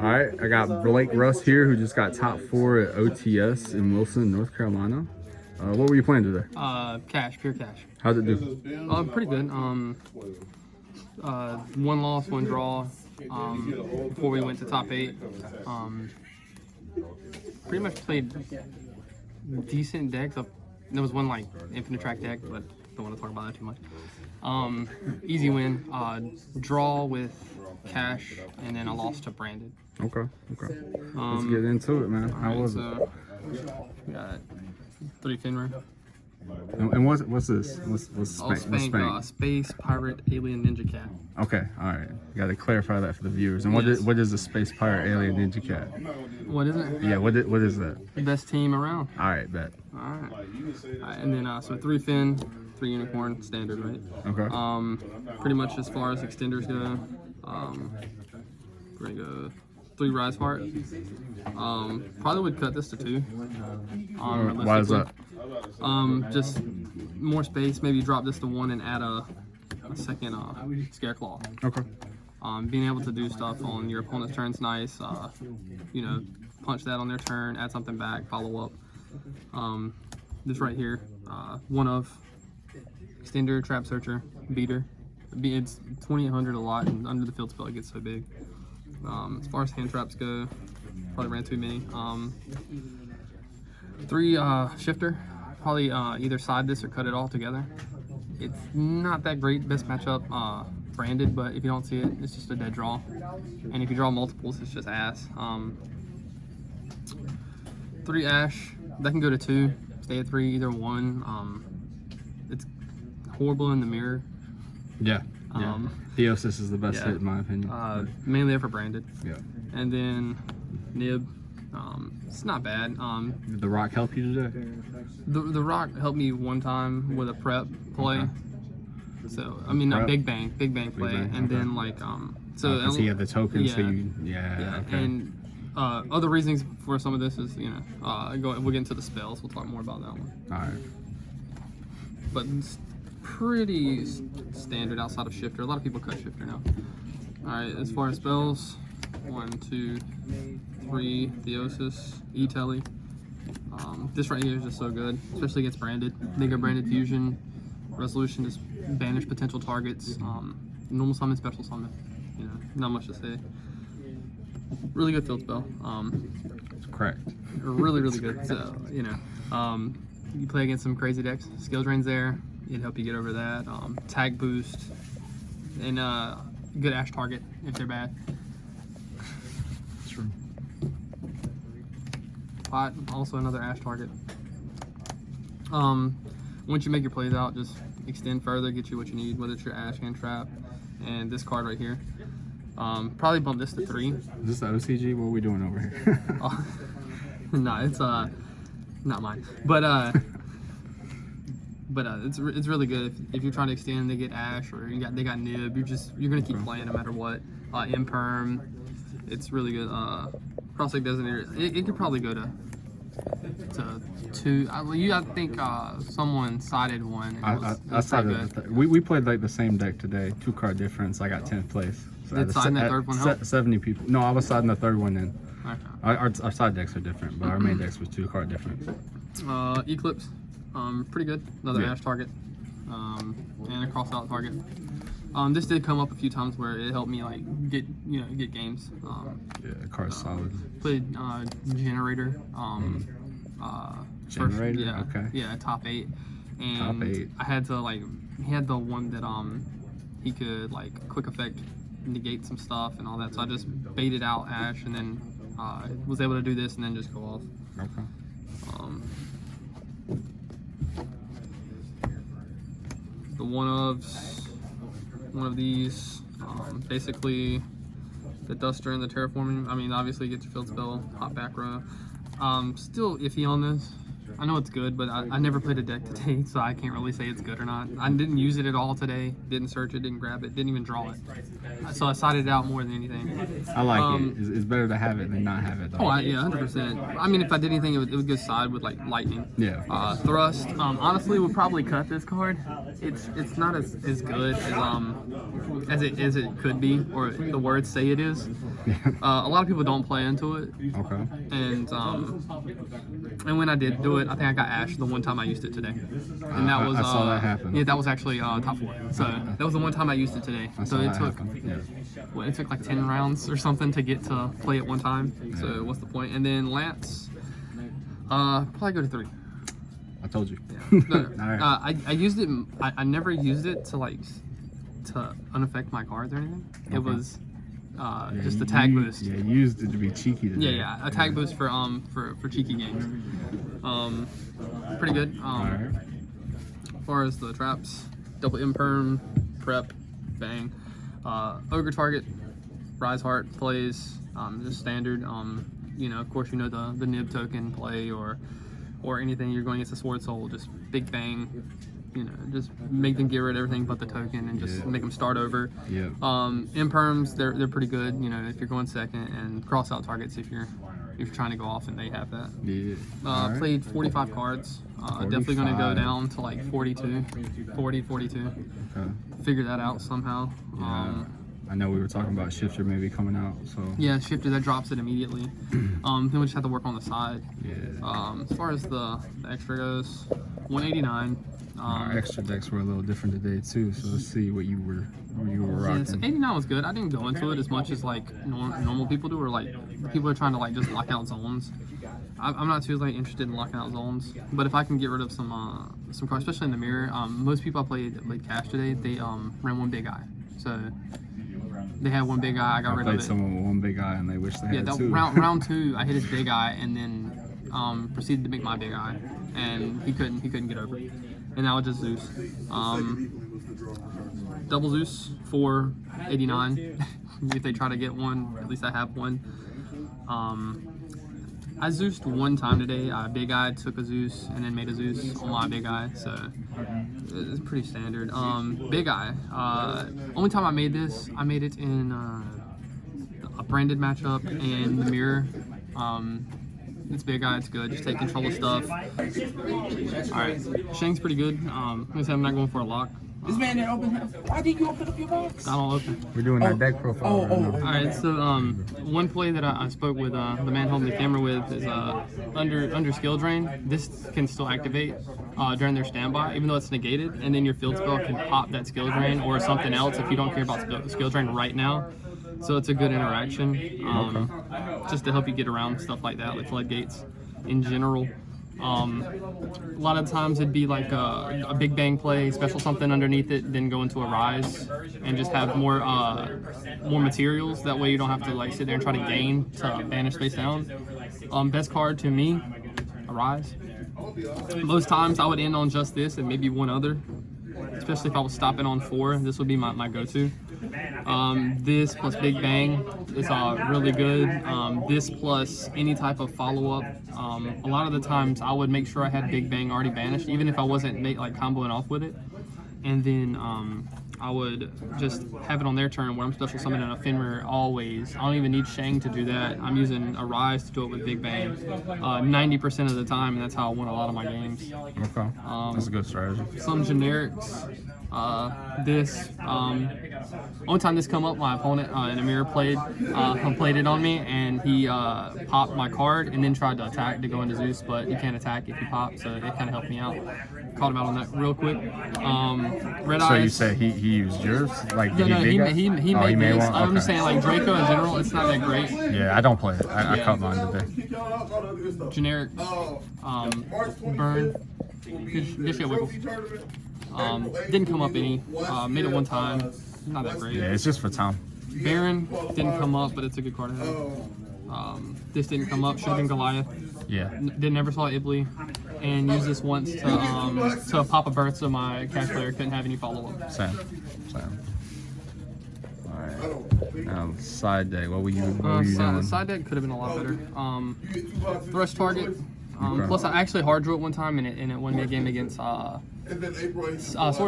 All right, I got Blake Russ here, who just got top 4 at OTS in Wilson, North Carolina. What were you playing today? Cash, pure cash. How'd it do? Pretty good. One loss, one draw. Before we went to top 8. Pretty much played decent decks. There was one like infinite track deck, but don't want to talk about that too much. Easy win. Draw with cash, and then I lost to Branded. Okay. Let's get into it, man. How was it? We got 3 Finra. And what's this? What's SPANC? Space Pirate Alien Ninja Cat. Okay, all right. You got to clarify that for the viewers. And what is a Space Pirate Alien Ninja Cat? What is it? Yeah, what is that? The best team around. All right, bet. All right, and then so 3 Fin, 3 Unicorn, standard, right? Okay. Pretty much as far as extenders go, we're gonna go 3 Rise Heart. Probably would cut this to 2. Why is that? Just more space. Maybe drop this to 1 and add a second Scare Claw. Okay. Being able to do stuff on your opponent's turn's nice. You know, punch that on their turn, add something back, follow up. This right here, one of extender, trap searcher, beater. It's 2800 a lot, and under the field spell it gets so big. As far as hand traps go, probably ran too many. 3 shifter, probably either side this or cut it all together. It's not that great. Best matchup, Branded, but if you don't see it, it's just a dead draw. And if you draw multiples, it's just ass. 3 Ash, that can go to 2, stay at 3, either 1. It's horrible in the mirror. Yeah. Theosis is the best hit in my opinion. Mainly there for Branded. Yeah. And then Nib, it's not bad. Did the rock help you today? The rock helped me one time with a prep play. Okay. So I mean, a big bang play, and then like so because he had the token, yeah, so you, okay. And other reasons for some of this is, you know, we'll get into the spells. We'll talk more about that one. All right. But it's pretty standard outside of shifter. A lot of people cut shifter now. All right, as far as spells, 1, 2, 3 Theosis, E-Telly. This right here is just so good, especially against Branded. They go Branded Fusion. Resolution is banish potential targets. Normal summon, special summon. You know, not much to say. Really good field spell. It's correct. Really good. So, you know, you play against some crazy decks. Skill drain's there. It'd help you get over that. Tag boost. And good Ash target if they're bad. True. Pot, also another Ash target. Once you make your plays out, just extend further, get you what you need, whether it's your Ash, hand trap, and this card right here. Probably bump this to 3. Is this the OCG? What are we doing over here? No, it's not mine. But it's really good. If you're trying to extend, they get Ash, or they got Nib. You're gonna keep playing no matter what. Imperm, it's really good. Cross-Link Designator, it could probably go to 2. I think someone sided one. I sided. We played like the same deck today. 2 card difference. I got 10th place. So did siding that third one help? 70 people. No, I was siding the third one in. Okay. Our side decks are different, but our main decks was 2 card difference. Eclipse, pretty good. Another Ash target, and a cross out target. This did come up a few times where it helped me like get games. Yeah, the card's solid. Played Generator. Generator. First, okay. Yeah, top 8. And top 8. I had to he had the one that he could like quick effect negate some stuff and all that. So I just baited out Ash and then was able to do this and then just go off. Okay. The one of these, basically the Duster and the Terraforming. I mean, obviously get your field spell, hop back row. Still iffy on this. I know it's good, but I never played a deck today, so I can't really say it's good or not. I didn't use it at all today. Didn't search it, didn't grab it, didn't even draw it. So I sided it out more than anything. I like it. It's better to have it than not have it, though. Oh, yeah, 100%. I mean, if I did anything, it would go side with like lightning. Yeah. Thrust. Honestly, would probably cut this card. It's not as good as it could be, or the words say it is. A lot of people don't play into it. Okay. And when I did do it, I think I got Ash the one time I used it today, and that was I saw that happen. Yeah, that was actually top 4. So that was the one time I used it today. So it took it took like 10 rounds or something to get to play it one time. Yeah. So what's the point? And then Lance, probably go to 3. I told you. Yeah. No, Alright. I used it. I never used it to unaffect my cards or anything. It was just a tag boost. Yeah, you used it to be cheeky today. Yeah, a tag boost for cheeky games. Pretty good. Alright. As far as the traps, double imperm, prep, bang, ogre target, rise heart plays, just standard. Of course the nib token play or anything you're going against a sword soul, just big bang. Just make them get rid of everything but the token and just make them start over. Yeah. Imperms, they're pretty good. If you're going second, and cross out targets if you're trying to go off, and they have that. Yeah. Right. Played 45 cards. Definitely going to go down to like 42. Okay. Figure that out somehow. Yeah. I know we were talking about Shifter maybe coming out, so. Yeah, Shifter, that drops it immediately. Then we just have to work on the side. Yeah. As far as the extra goes, 189. Our extra decks were a little different today too, so let's see what you were rocking. Yeah, so 89 was good. I didn't go into it as much as like normal people do, or like people are trying to like just lock out zones. I'm not too interested in locking out zones, but if I can get rid of some cards, especially in the mirror, most people I played Cash today, they ran one big eye, so they had one big eye. I got rid of it. I played someone with one big eye, and they wish they had two. Round 2, I hit his big eye, and then proceeded to make my big eye, and he couldn't get over it. And now it's just Zeus. Double Zeus for 89. If they try to get one, at least I have one. I Zeused one time today. Big Eye took a Zeus and then made a Zeus on my Big Eye, so it's pretty standard. Big Eye. Only time I made this, I made it in a branded matchup and the mirror. It's Big Eye, it's good. Just take control of stuff. Alright, Shang's pretty good. I'm not going for a lock. This man didn't open. Why didn't you open up your box? I don't open. We're doing our deck profile. Alright, so one play that I spoke with the man holding the camera with is under skill drain. This can still activate during their standby, even though it's negated, and then your field spell can pop that skill drain or something else if you don't care about skill drain right now. So it's a good interaction, just to help you get around stuff like that, like floodgates in general. A lot of times it'd be like a big bang play, special something underneath it, then go into a rise and just have more materials. That way you don't have to sit there and try to gain to banish face down. Best card to me, a rise. Most times I would end on just this and maybe one other, especially if I was stopping on 4. This would be my go-to. This plus Big Bang is really good. This plus any type of follow-up. A lot of the times I would make sure I had Big Bang already banished, even if I wasn't comboing off with it. And then I would just have it on their turn where I'm special summoning a Fenrir always. I don't even need Shang to do that. I'm using a Rise to do it with Big Bang 90% of the time, and that's how I win a lot of my games. Okay, that's a good strategy. Some generics. One time this come up, my opponent in a mirror played it on me, and he popped my card and then tried to attack to go into Zeus, but you can't attack if you pop, so it kind of helped me out. Called him out on that real quick. Red Eyes. So you said he used yours? He made this. One? I'm just saying, Draco in general, it's not that great. Yeah, I don't play it. I cut mine today. Generic. Burn. Good shit, Wiggle. Didn't come up any. Made it one time. Not that great. Yeah, it's just for Tom. Baron didn't come up, but it's a good card to have. This didn't come up. Should have been Goliath. Yeah. Never saw Ibley. And used this once to pop a birth so my cash player couldn't have any follow-up. Same. Alright. Now, side deck. What were you doing? Side deck could have been a lot better. Thrust target. Okay. Plus, I actually hard drew it one time, and it won me a game against Sword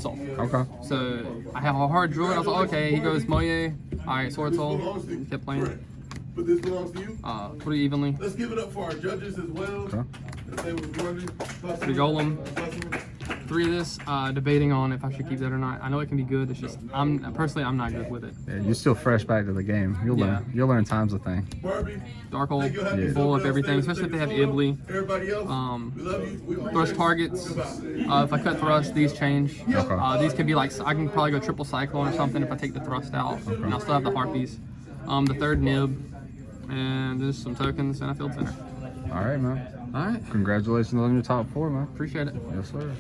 Soul. Okay. So I have a hard drew it. I was like, okay, he goes Moye. All right, Sword Soul. Kept playing. But this belongs to you. Pretty evenly. Let's give it up for our judges as well. Okay. Pretty golem. 3 of this. Debating on if I should keep that or not. I know it can be good. It's just I'm not good with it. Yeah, you're still fresh back to the game. You'll learn. You'll learn times a thing. Dark Hole, pull up everything, especially if they have Ibly. Thrust targets. If I cut thrust, these change. Okay. These could be like, I can probably go triple cyclone or something if I take the thrust out. And I'll still have the harpies. The 3rd nib. And just some tokens and a field center. All right, man. All right. Congratulations on your top 4, man. Appreciate it. Yes, sir.